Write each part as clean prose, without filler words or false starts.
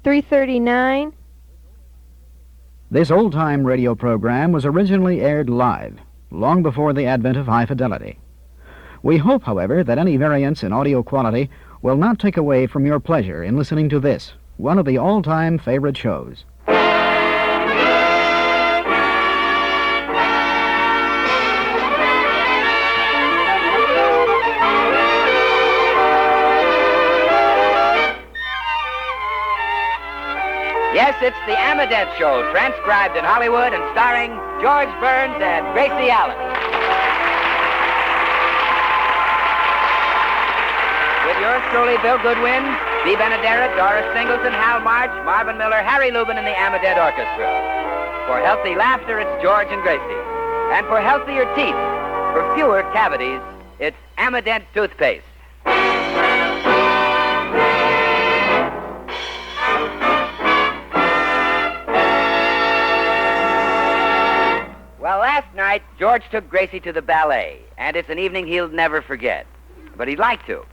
339. This old-time radio program was originally aired live, long before the advent of high fidelity. We hope, however, that any variance in audio quality will not take away from your pleasure in listening to this, one of the all-time favorite shows. Yes, it's the Amadette Show, transcribed in Hollywood and starring George Burns and Gracie Allen. With yours truly, Bill Goodwin, Dee Benaderet, Doris Singleton, Hal March, Marvin Miller, Harry Lubin, and the Amadette Orchestra. For healthy laughter, it's George and Gracie. And for healthier teeth, for fewer cavities, it's Amadette toothpaste. Well, last night, George took Gracie to the ballet, and it's an evening he'll never forget. But he'd like to.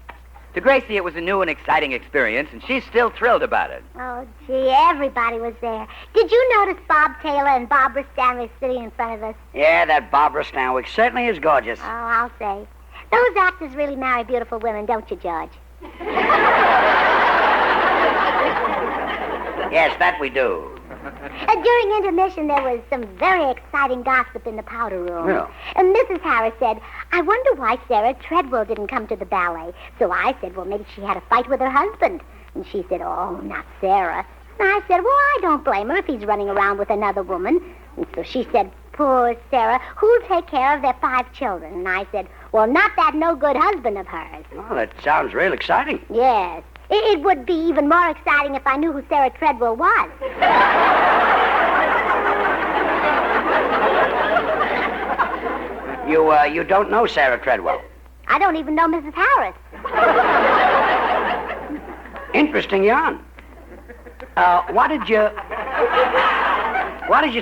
To Gracie, it was a new and exciting experience, and she's still thrilled about it. Oh, gee, everybody was there. Did you notice Bob Taylor and Barbara Stanwyck sitting in front of us? Yeah, that Barbara Stanwyck certainly is gorgeous. Oh, I'll say. Those actors really marry beautiful women, don't you, George? Yes, that we do. During intermission, there was some very exciting gossip in the powder room. Yeah. And Mrs. Harris said, I wonder why Sarah Treadwell didn't come to the ballet. So I said, well, maybe she had a fight with her husband. And she said, oh, not Sarah. And I said, well, I don't blame her if he's running around with another woman. And so she said, poor Sarah, who'll take care of their 5 children? And I said, well, not that no-good husband of hers. Oh, that sounds real exciting. Yes. It would be even more exciting if I knew who Sarah Treadwell was. You don't know Sarah Treadwell? I don't even know Mrs. Harris. Interesting yarn. What did you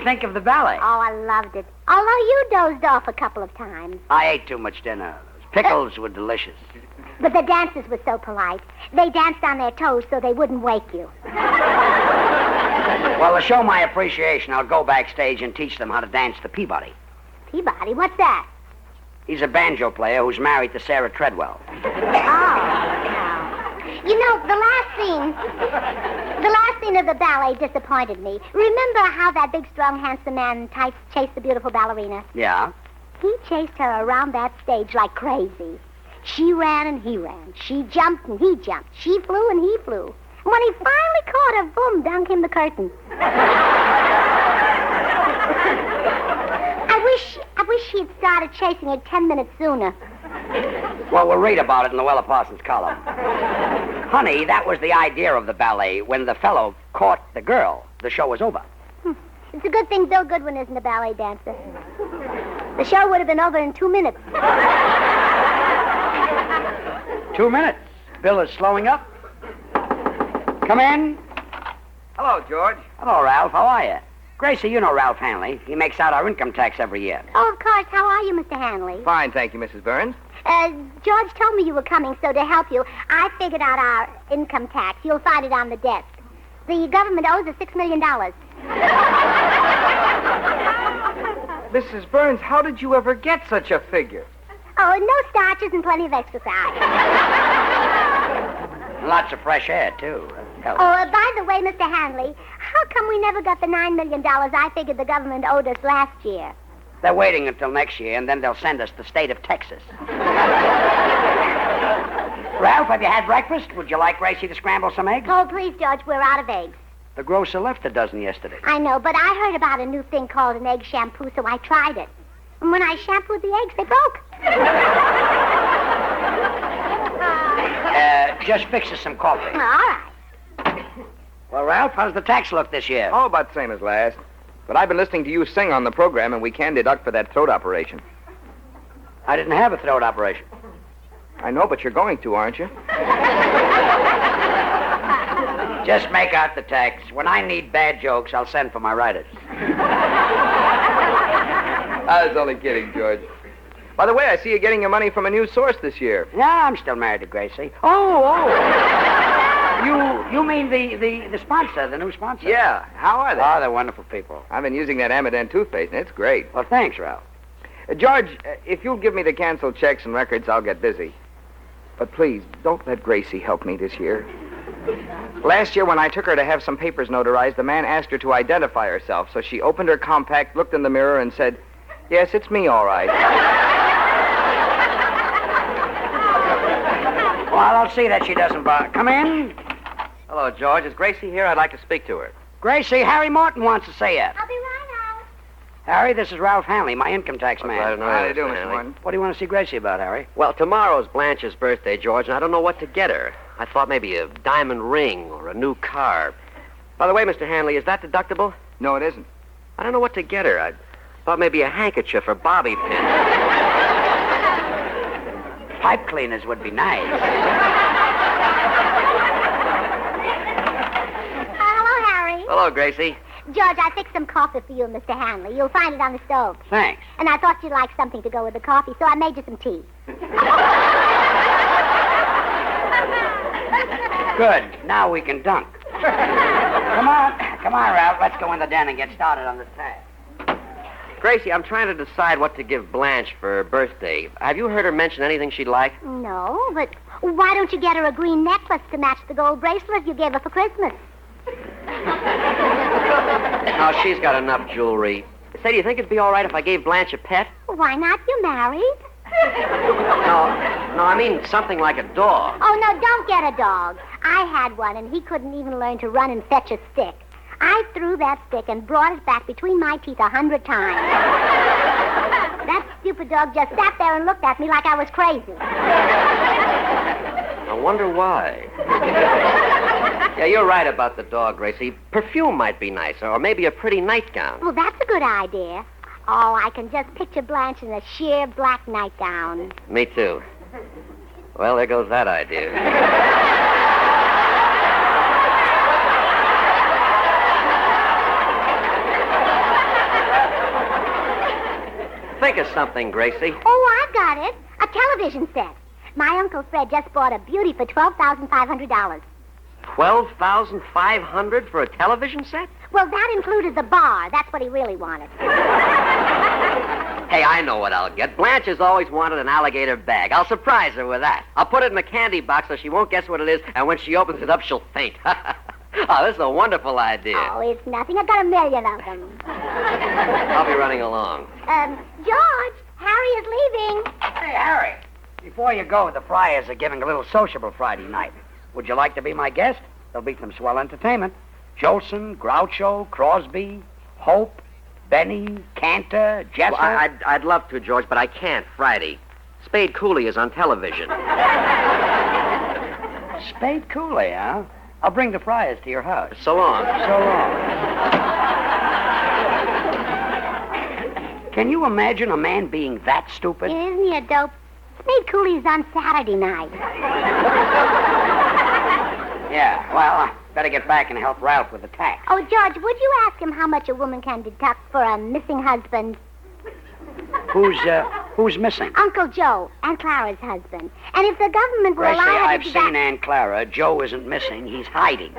think of the ballet? Oh, I loved it. Although you dozed off a couple of times. I ate too much dinner. Those pickles were delicious. But the dancers were so polite. They danced on their toes so they wouldn't wake you. Well, to show my appreciation, I'll go backstage and teach them how to dance the Peabody. Peabody? What's that? He's a banjo player who's married to Sarah Treadwell. Oh, no. You know, the last scene of the ballet disappointed me. Remember how that big, strong, handsome man in tights chased the beautiful ballerina? Yeah? He chased her around that stage like crazy. She ran and he ran. She jumped and he jumped. She flew and he flew. And when he finally caught her, boom, down came the curtain. I wish he'd started chasing her 10 minutes sooner. Well, we'll read about it in Luella Parsons' column. Honey, that was the idea of the ballet. When the fellow caught the girl, the show was over. It's a good thing Bill Goodwin isn't a ballet dancer. The show would have been over in 2 minutes. 2 minutes. Bill is slowing up. Come in. Hello, George. Hello, Ralph. How are you? Gracie, you know Ralph Hanley. He makes out our income tax every year. Oh, of course. How are you, Mr. Hanley? Fine, thank you, Mrs. Burns. George told me you were coming, so to help you, I figured out our income tax. You'll find it on the desk. The government owes us $6 million. Mrs. Burns, how did you ever get such a figure? Oh, no starches and plenty of exercise. Lots of fresh air, too. Oh, by the way, Mr. Hanley, how come we never got the $9 million I figured the government owed us last year? They're waiting until next year, and then they'll send us the state of Texas. Ralph, have you had breakfast? Would you like Gracie to scramble some eggs? Oh, please, George, we're out of eggs. The grocer left a dozen yesterday. I know, but I heard about a new thing called an egg shampoo, so I tried it. And when I shampooed the eggs, they broke. Just fix us some coffee. All right. Well, Ralph, how's the tax look this year? Oh, about the same as last. But I've been listening to you sing on the program, and we can deduct for that throat operation. I didn't have a throat operation. I know, but you're going to, aren't you? Just make out the tax. When I need bad jokes, I'll send for my writers. I was only kidding, George. By the way, I see you're getting your money from a new source this year. Yeah, I'm still married to Gracie. Oh. You mean mean the sponsor, the new sponsor. Yeah, how are they? Oh, they're wonderful people. I've been using that Amadant toothpaste, and it's great. Well, thanks, Ralph. George, if you'll give me the canceled checks and records, I'll get busy. But please, don't let Gracie help me this year. Last year, when I took her to have some papers notarized, the man asked her to identify herself, so she opened her compact, looked in the mirror, and said, "Yes, it's me, all right." Well, I'll see that she doesn't bother. Come in. Hello, George. Is Gracie here? I'd like to speak to her. Gracie, Harry Morton wants to see you. I'll be right out. Harry, this is Ralph Hanley, my income tax man. I don't know How do you this, do, man. Mr. Morton? What do you want to see Gracie about, Harry? Well, tomorrow's Blanche's birthday, George, and I don't know what to get her. I thought maybe a diamond ring or a new car. By the way, Mr. Hanley, is that deductible? No, it isn't. I don't know what to get her. I thought maybe a handkerchief or bobby pin. Pipe cleaners would be nice. Hello, Harry. Hello, Gracie. George, I fixed some coffee for you and Mr. Hanley. You'll find it on the stove. Thanks. And I thought you'd like something to go with the coffee, so I made you some tea. Good. Now we can dunk. Come on, Ralph. Let's go in the den and get started on this task. Gracie, I'm trying to decide what to give Blanche for her birthday. Have you heard her mention anything she'd like? No, but why don't you get her a green necklace to match the gold bracelet you gave her for Christmas? No, she's got enough jewelry. Say, do you think it'd be all right if I gave Blanche a pet? Why not? You married? No, I mean something like a dog. Oh, no, don't get a dog. I had one, and he couldn't even learn to run and fetch a stick. I threw that stick and brought it back between my teeth 100 times. That stupid dog just sat there and looked at me like I was crazy. I wonder why. Yeah, you're right about the dog, Gracie. Perfume might be nicer, or maybe a pretty nightgown. Well, that's a good idea. Oh, I can just picture Blanche in a sheer black nightgown. Me too. Well, there goes that idea. Think of something, Gracie. Oh, I've got it. A television set. My Uncle Fred just bought a beauty for $12,500. $12,500 for a television set? Well, that included the bar. That's what he really wanted. Hey, I know what I'll get. Blanche has always wanted an alligator bag. I'll surprise her with that. I'll put it in a candy box so she won't guess what it is, and when she opens it up, she'll faint. Oh, this is a wonderful idea. Oh, it's nothing. I've got a million of them. I'll be running along. George, Harry is leaving. Hey, Harry. Before you go, the Friars are giving a little sociable Friday night. Would you like to be my guest? There'll be some swell entertainment. Jolson, Groucho, Crosby, Hope, Benny, Cantor, Jesser. Well, I'd love to, George, but I can't Friday. Spade Cooley is on television. Spade Cooley, huh? I'll bring the Friars to your house. So long. So long. Can you imagine a man being that stupid? Isn't he a dope? Spade Cooley's on Saturday night. Yeah, well, better get back and help Ralph with the tax. Oh, George, would you ask him how much a woman can deduct for a missing husband? Who's missing? Uncle Joe, Aunt Clara's husband. And if the government will Gracie, allow her I've to seen Aunt Clara. Joe isn't missing. He's hiding.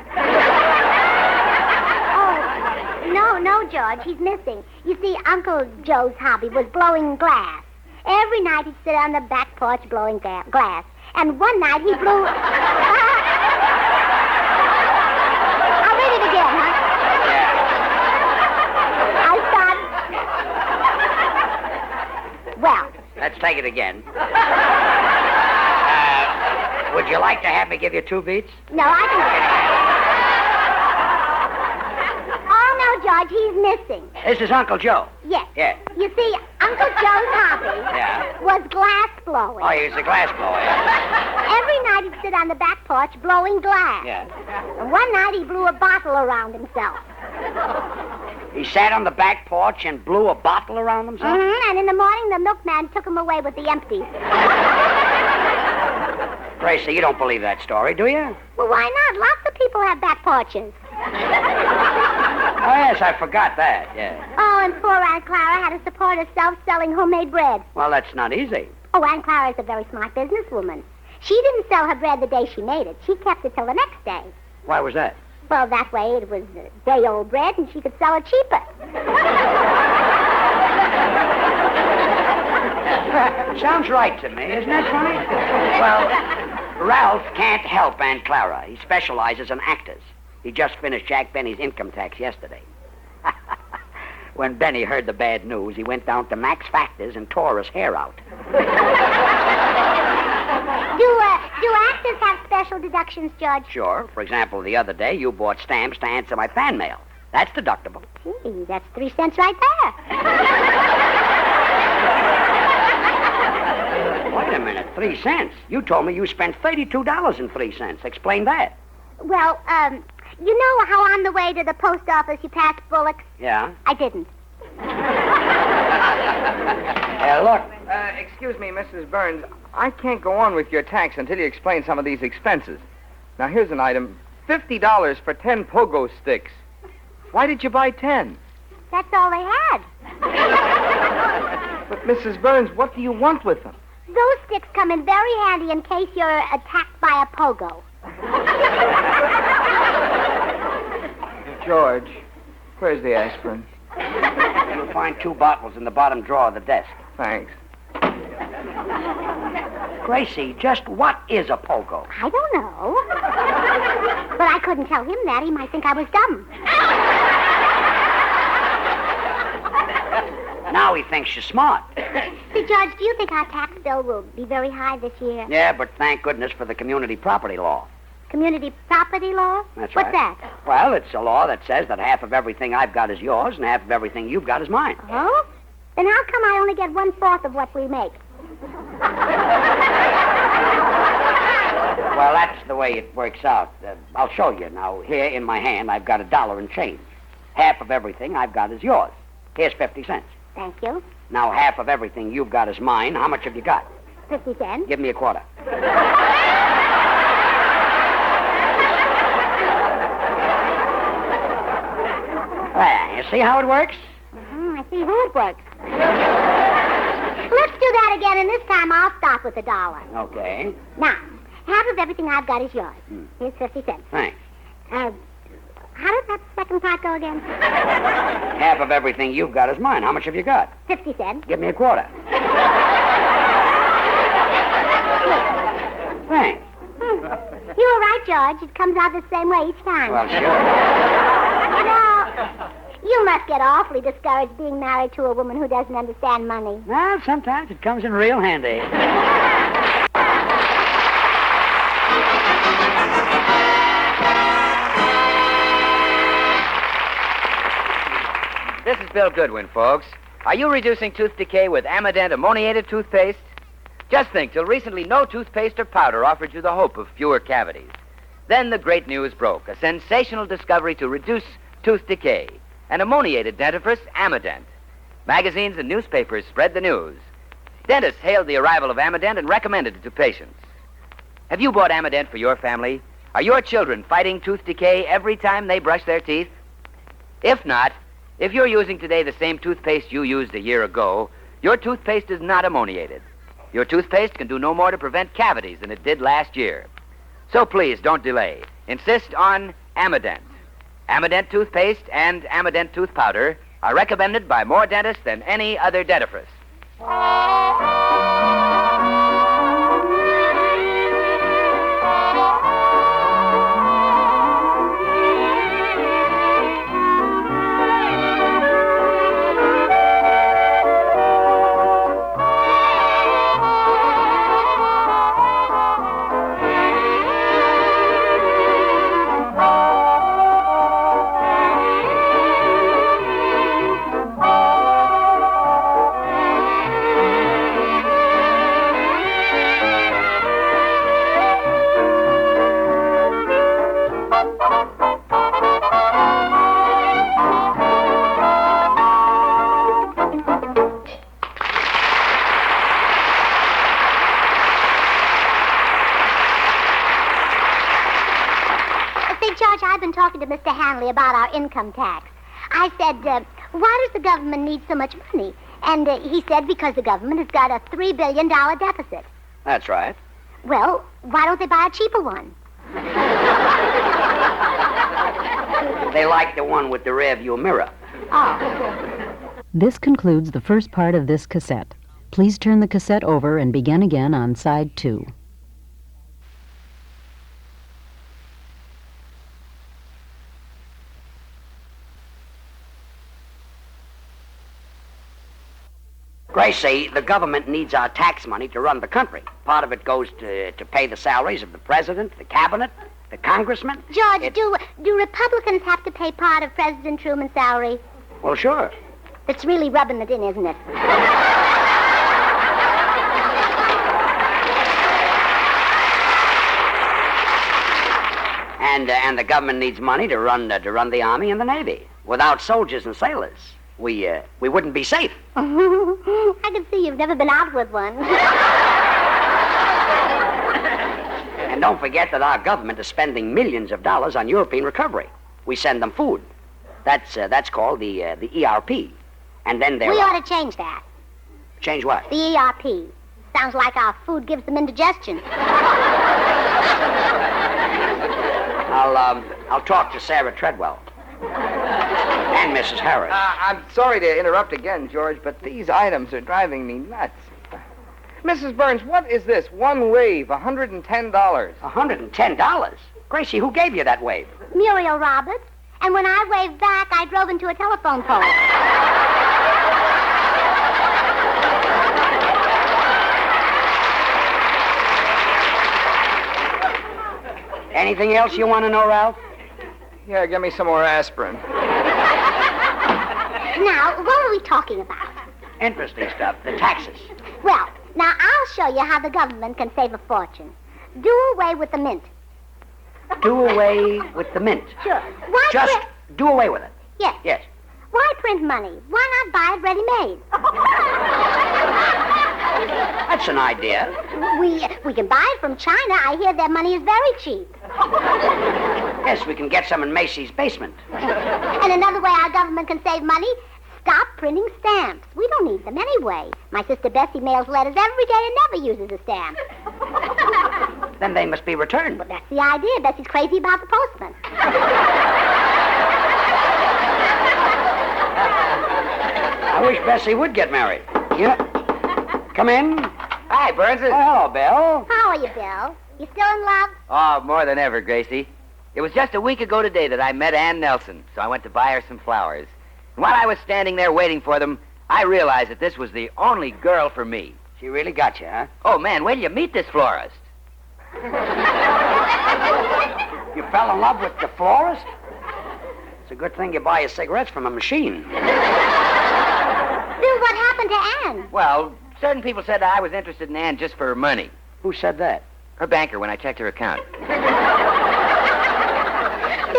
Oh, no, George, he's missing. You see, Uncle Joe's hobby was blowing glass. Every night he'd sit on the back porch blowing glass. And one night he blew... I'll read it again, huh? Yeah. I start... Well, Let's take it again. Would you like to have me give you 2 beats? no, I can... Oh, no, George, he's missing. This is Uncle Joe. Yes. Yeah. You see, Uncle Joe's hobby Yeah. was glass blowing. Oh, he's a glass blower. Yeah. Every night he'd sit on the back porch blowing glass. Yeah. And one night he blew a bottle around himself. He sat on the back porch and blew a bottle around himself? Mm-hmm. And in the morning, the milkman took him away with the empties. Gracie, you don't believe that story, do you? Well, why not? Lots of people have back porches. Oh, yes, I forgot that, yeah. Oh, and poor Aunt Clara had to support herself selling homemade bread. Well, that's not easy. Oh, Aunt Clara's a very smart businesswoman. She didn't sell her bread the day she made it. She kept it till the next day. Why was that? Well, that way it was day-old bread and she could sell it cheaper. Sounds right to me. Isn't that funny? Well, Ralph can't help Aunt Clara. He specializes in actors. He just finished Jack Benny's income tax yesterday. When Benny heard the bad news, he went down to Max Factor's and tore his hair out. Do actors have special deductions, George? Sure. For example, the other day, you bought stamps to answer my fan mail. That's deductible. Gee, that's 3 cents right there. Wait a minute, 3 cents? You told me you spent $32.03. Explain that. Well, you know how on the way to the post office you passed Bullock's? Yeah? I didn't. Look. Excuse me, Mrs. Burns. I can't go on with your tax until you explain some of these expenses. Now, here's an item. $50 for 10 pogo sticks. Why did you buy 10? That's all they had. But, Mrs. Burns, what do you want with them? Those sticks come in very handy in case you're attacked by a pogo. George, where's the aspirin? You'll find 2 bottles in the bottom drawer of the desk. Thanks. Gracie, just what is a pogo? I don't know. But I couldn't tell him that. He might think I was dumb. Now he thinks you're smart. Say, George, do you think our tax bill will be very high this year? Yeah, but thank goodness for the community property law. Community property law? That's What's right. that? Well, it's a law that says that half of everything I've got is yours and half of everything you've got is mine. Oh? Then how come I only get 1/4 of what we make? Well, that's the way it works out. I'll show you. Now, here in my hand, I've got $1 in change. Half of everything I've got is yours. Here's 50 cents. Thank you. Now, half of everything you've got is mine. How much have you got? 50 cents. Give me a quarter. Well, you see how it works? I see how it works. Let's do that again, and this time I'll start with $1. Okay. Now, half of everything I've got is yours. Here's 50 cents. Thanks. How does that second part go again? Half of everything you've got is mine. How much have you got? 50 cents. Give me a quarter. Thanks. You were right, George. It comes out the same way each time. Well, sure. You know, you must get awfully discouraged being married to a woman who doesn't understand money. Well, sometimes it comes in real handy. This is Bill Goodwin, folks. Are you reducing tooth decay with Amident ammoniated toothpaste? Just think, till recently, no toothpaste or powder offered you the hope of fewer cavities. Then the great news broke, a sensational discovery to reduce tooth decay, an ammoniated dentifrice, Amident. Magazines and newspapers spread the news. Dentists hailed the arrival of Amident and recommended it to patients. Have you bought Amident for your family? Are your children fighting tooth decay every time they brush their teeth? If not, if you're using today the same toothpaste you used a year ago, your toothpaste is not ammoniated. Your toothpaste can do no more to prevent cavities than it did last year. So please, don't delay. Insist on Amident. Amident toothpaste and Amident tooth powder are recommended by more dentists than any other dentifrice. George, I've been talking to Mr. Hanley about our income tax. I said, why does the government need so much money? And he said because the government has got a $3 billion deficit. That's right. Well, why don't they buy a cheaper one? They like the one with the rear view mirror. This concludes the first part of this cassette. Please turn the cassette over and begin again on side 2. Gracie, the government needs our tax money to run the country. Part of it goes to pay the salaries of the president, the cabinet, the congressmen. George, do Republicans have to pay part of President Truman's salary? Well, sure. That's really rubbing it in, isn't it? And the government needs money to run the Army and the Navy. Without soldiers and sailors, we wouldn't be safe. I can see you've never been out with one. And don't forget that our government is spending millions of dollars on European recovery. We send them food. That's called the ERP. And then We ought to change that. Change what? The ERP. Sounds like our food gives them indigestion. I'll talk to Sarah Treadwell. And Mrs. Harris. I'm sorry to interrupt again, George, but these items are driving me nuts. Mrs. Burns, what is this? One wave, $110. $110? Gracie, who gave you that wave? Muriel Roberts. And when I waved back, I drove into a telephone pole. Anything else you want to know, Ralph? Yeah, give me some more aspirin. Now, what are we talking about? Interesting stuff. The taxes. Well, now I'll show you how the government can save a fortune. Do away with the mint. Do away with the mint. Sure. Why Just do away with it. Yes. Yes. Why print money? Why not buy it ready-made? That's an idea. We can buy it from China. I hear their money is very cheap. Yes, we can get some in Macy's basement. And another way our government can save money, stop printing stamps. We don't need them anyway. My sister Bessie mails letters every day and never uses a stamp. Then they must be returned. Well, that's the idea. Bessie's crazy about the postman. I wish Bessie would get married. Yeah. Come in. Hi, Burns. Oh, hello, Bill. How are you, Bill? You still in love? Oh, more than ever, Gracie. It was just a week ago today that I met Ann Nelson, so I went to buy her some flowers. And while I was standing there waiting for them, I realized that this was the only girl for me. She really got you, huh? Oh, man, wait till you meet this florist. You fell in love with the florist? It's a good thing you buy your cigarettes from a machine. Bill, what happened to Ann? Well, certain people said I was interested in Ann just for her money. Who said that? Her banker, when I checked her account. Say,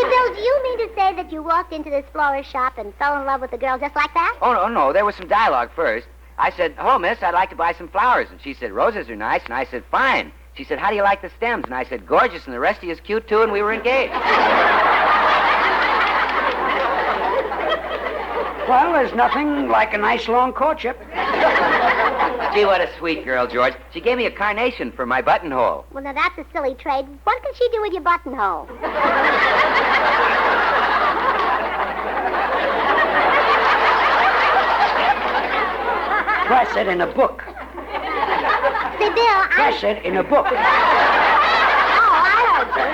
Bill, do you mean to say that you walked into this florist shop and fell in love with the girl just like that? Oh, no, there was some dialogue first. I said, "Hello, miss, I'd like to buy some flowers." And she said, "Roses are nice." And I said, "Fine." She said, "How do you like the stems?" And I said, "Gorgeous." And the rest of you is cute, too, and we were engaged. Well, there's nothing like a nice long courtship. Gee, what a sweet girl, George. She gave me a carnation for my buttonhole. Well, now that's a silly trade. What can she do with your buttonhole? Press it in a book. Say, Bill, Press it in a book. Oh, I heard you.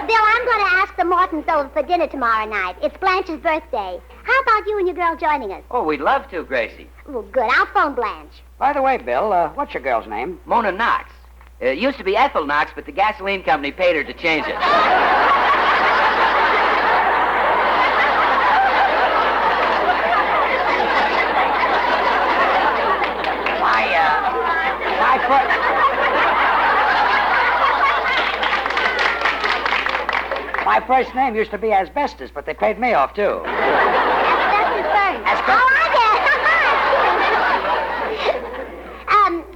Bill, I'm going to ask the Mortons over for dinner tomorrow night. It's Blanche's birthday. How about you and your girl joining us? Oh, we'd love to, Gracie. Well, good. I'll phone Blanche. By the way, Bill, what's your girl's name? Mona Knox. It used to be Ethel Knox, but the gasoline company paid her to change it. My first name used to be Asbestos, but they paid me off, too. Asbestos Burns. Asbestos. Oh, I get.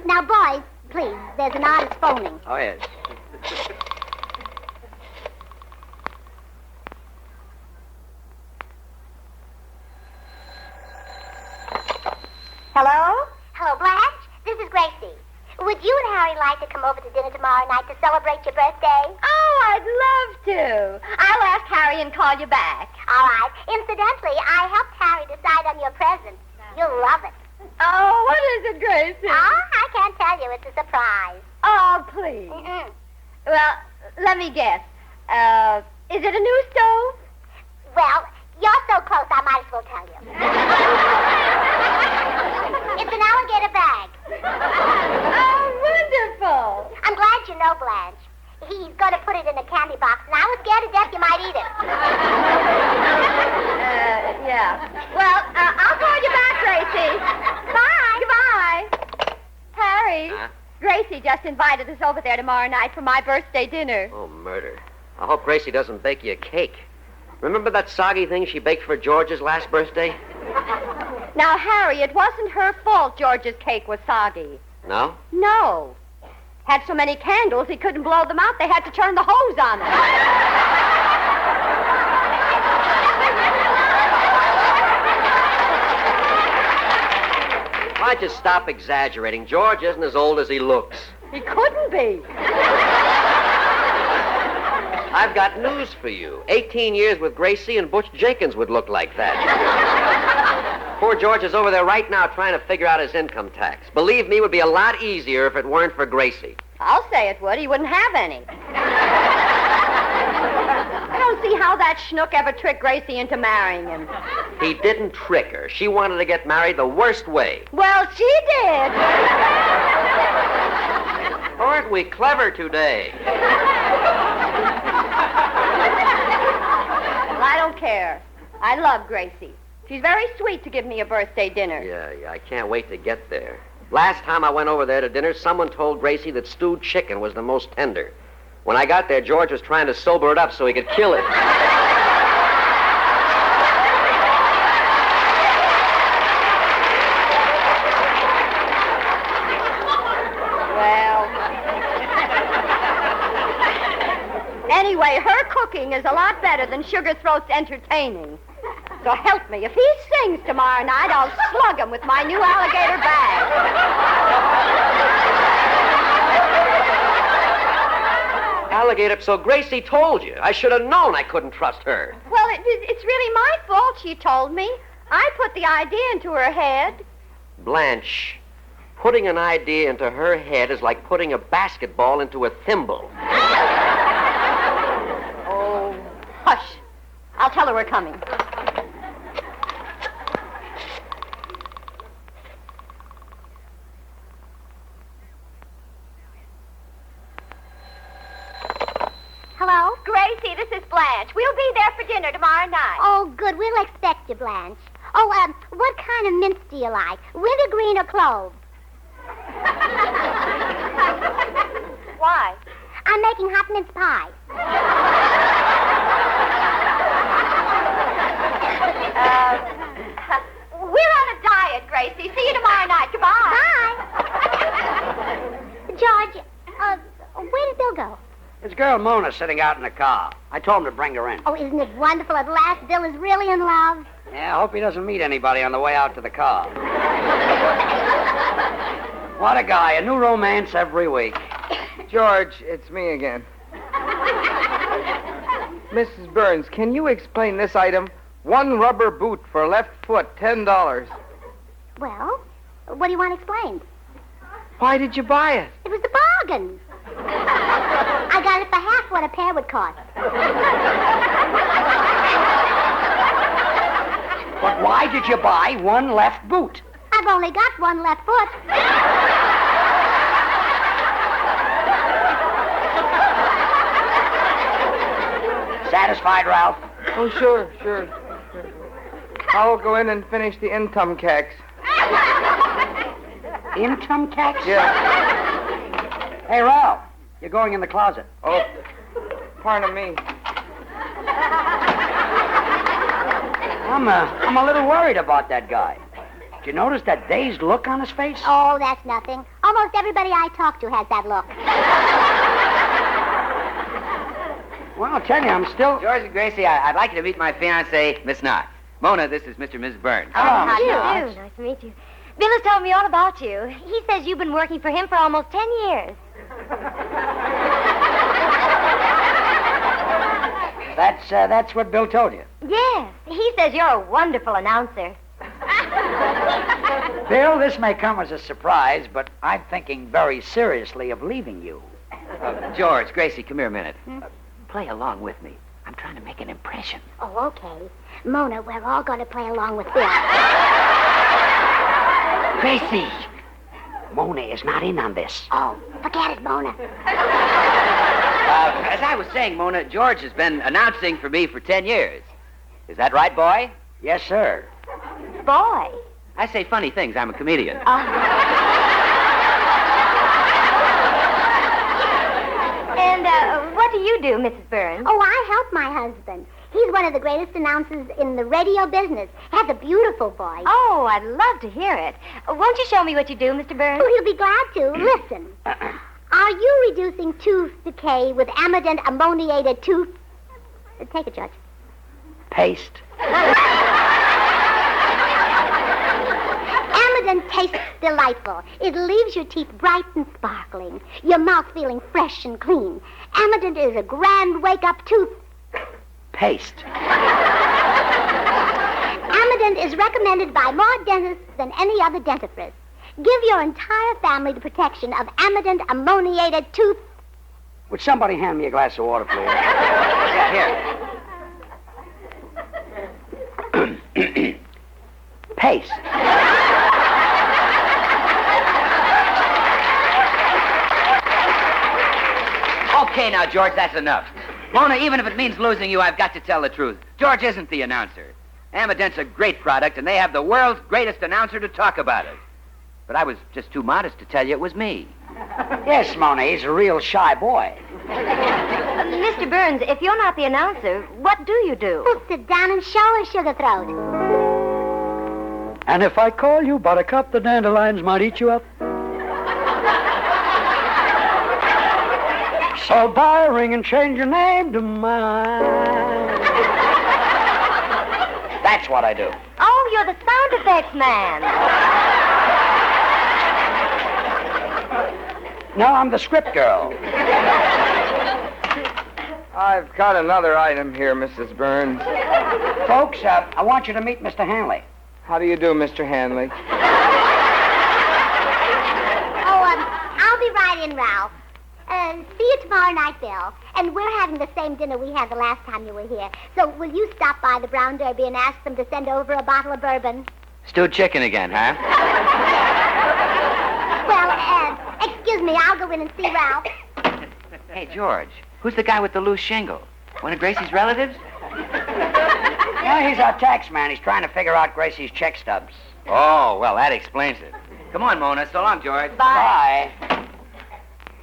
Now, boys, please, there's an artist phoning. Oh, yes. Hello? Hello, Blanche. This is Gracie. Would you and Harry like to come over to dinner tomorrow night to celebrate your birthday? Oh, I'd love to. I'll ask Harry Harry and call you back. All right. Incidentally, I helped Harry decide on your present. You'll love it. Oh, what is it, Gracie? I can't tell you. It's a surprise. Oh, please. Mm-mm. Well, let me guess. Is it a new stove? Well, you're so close, I might as well tell you. It's an alligator bag. Oh, wonderful. I'm glad you know, Blanche. He's going to put it in a candy box, and I was scared to death you might eat it. Yeah. Well, I'll call you back, Gracie. Bye. Goodbye. Harry, Huh? Gracie just invited us over there tomorrow night for my birthday dinner. Oh, murder. I hope Gracie doesn't bake you a cake. Remember that soggy thing she baked for George's last birthday? Now, Harry, it wasn't her fault George's cake was soggy. No? No. Had so many candles he couldn't blow them out. They had to turn the hose on them. Why'd you stop exaggerating? George isn't as old as he looks. He couldn't be. I've got news for you. 18 years with Gracie and Butch Jenkins would look like that. Poor George is over there right now trying to figure out his income tax. Believe me, it would be a lot easier if it weren't for Gracie. I'll say it would. He wouldn't have any. I don't see how that schnook ever tricked Gracie into marrying him. He didn't trick her. She wanted to get married the worst way. Well, she did. Aren't we clever today? Well, I don't care. I love Gracie. She's very sweet to give me a birthday dinner. Yeah, I can't wait to get there. Last time I went over there to dinner, someone told Gracie that stewed chicken was the most tender. When I got there, George was trying to sober it up so he could kill it. Well, anyway, her cooking is a lot better than Sugar Throat's entertaining. So help me. If he sings tomorrow night, I'll slug him with my new alligator bag. Alligator, so Gracie told you. I should have known I couldn't trust her. Well, it's really my fault, she told me. I put the idea into her head. Blanche, putting an idea into her head is like putting a basketball into a thimble. Oh, hush. I'll tell her we're coming. Hello? Gracie, this is Blanche. We'll be there for dinner tomorrow night. Oh, good. We'll expect you, Blanche. Oh, what kind of mince do you like? Wintergreen or clove? Why? I'm making hot mince pie. We're on a diet, Gracie. See you tomorrow night. Goodbye. Bye. George, where did Bill go? This girl Mona sitting out in the car. I told him to bring her in. Oh, isn't it wonderful? At last, Bill is really in love. Yeah, I hope he doesn't meet anybody on the way out to the car. What a guy. A new romance every week. George, it's me again. Mrs. Burns, can you explain this item? One rubber boot for left foot, $10. Well, what do you want explained? Why did you buy it? It was a bargain. I got it for half what a pair would cost. But why did you buy one left boot? I've only got one left foot. Satisfied, Ralph? Oh, sure. I'll go in and finish the income tax. Income tax? Yeah. Hey, Ralph, you're going in the closet. Oh, pardon me. I'm a little worried about that guy. Did you notice that dazed look on his face? Oh, that's nothing. Almost everybody I talk to has that look. Well, I'll tell you, I'm still... George and Gracie, I'd like you to meet my fiancée, Miss Knott. Mona, this is Mr. and Mrs. Burns. How do you do? Nice to meet you. Bill has told me all about you. He says you've been working for him for almost 10 years. That's what Bill told you. Yes, he says you're a wonderful announcer. Bill, this may come as a surprise, but I'm thinking very seriously of leaving you. George, Gracie, come here a minute. Play along with me. I'm trying to make an impression. Oh, okay. Mona, we're all going to play along with Bill. Gracie, Mona is not in on this. Oh, forget it, Mona. As I was saying, Mona, George has been announcing for me for 10 years. Is that right, boy? Yes, sir. Boy. I say funny things. I'm a comedian. And what do you do, Mrs. Burns? Oh, I help my husband. He's one of the greatest announcers in the radio business. Has a beautiful voice. Oh, I'd love to hear it. Won't you show me what you do, Mr. Burns? Oh, he'll be glad to. Listen. Are you reducing tooth decay with amident ammoniated tooth... Take it, George. Paste. Amident tastes delightful. It leaves your teeth bright and sparkling, your mouth feeling fresh and clean. Amident is a grand wake-up tooth... Paste. Amident is recommended by more dentists than any other dentifrice. Give your entire family the protection of amident ammoniated tooth... Would somebody hand me a glass of water, please? Yeah, here. Paste. Okay, now, George, that's enough. Mona, even if it means losing you, I've got to tell the truth. George isn't the announcer. Amident's a great product, and they have the world's greatest announcer to talk about it. But I was just too modest to tell you it was me. Yes, Mona, he's a real shy boy. Mr. Burns, if you're not the announcer, what do you do? Well, sit down and show her, Sugar Throat. And if I call you Buttercup, the dandelions might eat you up. So buy a ring and change your name to mine. That's what I do. Oh, you're the sound effects man. No, I'm the script girl. I've got another item here, Mrs. Burns. Folks, I want you to meet Mr. Hanley. How do you do, Mr. Hanley? Oh, I'll be right in, Ralph. See you tomorrow night, Bill. And we're having the same dinner we had the last time you were here. So will you stop by the Brown Derby and ask them to send over a bottle of bourbon? Stewed chicken again, huh? Well, excuse me, I'll go in and see Ralph. Hey, George, who's the guy with the loose shingle? One of Gracie's relatives? Yeah, he's our tax man. He's trying to figure out Gracie's check stubs. Oh, well, that explains it. Come on, Mona. So long, George. Bye.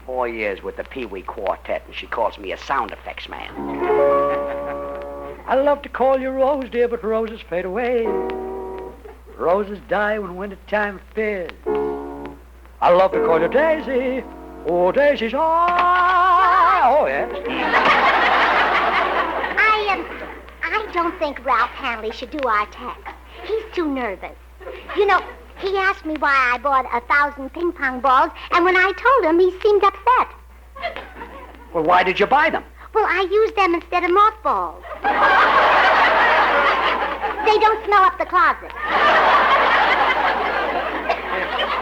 4 years with the Pee Wee Quartet, and she calls me a sound effects man. I love to call you Rose, dear, but roses fade away. Roses die when wintertime appears. I love to call you Daisy. Oh, Daisy's oh, yes. I don't think Ralph Hanley should do our tax. He's too nervous. You know, he asked me why I bought 1,000 ping pong balls, and when I told him, he seemed upset. Well, why did you buy them? Well, I used them instead of mothballs. They don't smell up the closet.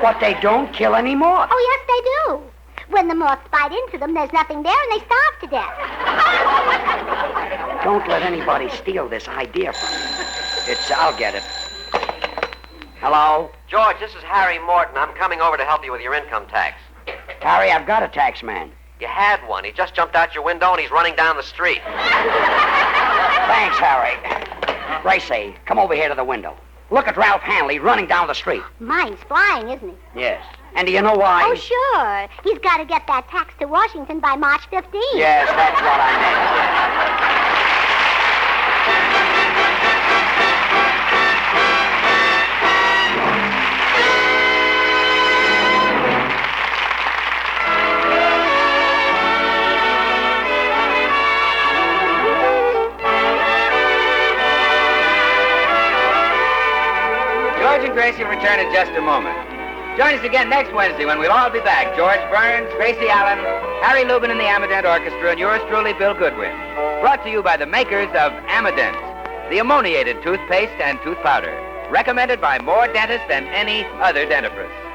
What, they don't kill any moths? Oh, yes, they do. When the moths bite into them, there's nothing there, and they starve to death. Don't let anybody steal this idea from you. I'll get it. Hello? George, this is Harry Morton. I'm coming over to help you with your income tax. Harry, I've got a tax man. You had one. He just jumped out your window and he's running down the street. Thanks, Harry. Gracie, come over here to the window. Look at Ralph Hanley running down the street. Mine's flying, isn't he? Yes. And do you know why? Oh, sure. He's got to get that tax to Washington by March 15th. Yes, that's what I meant. George and Gracie will return in just a moment. Join us again next Wednesday when we'll all be back. George Burns, Gracie Allen, Harry Lubin and the Amadent Orchestra, and yours truly, Bill Goodwin. Brought to you by the makers of Amadent, the ammoniated toothpaste and tooth powder. Recommended by more dentists than any other dentifrice.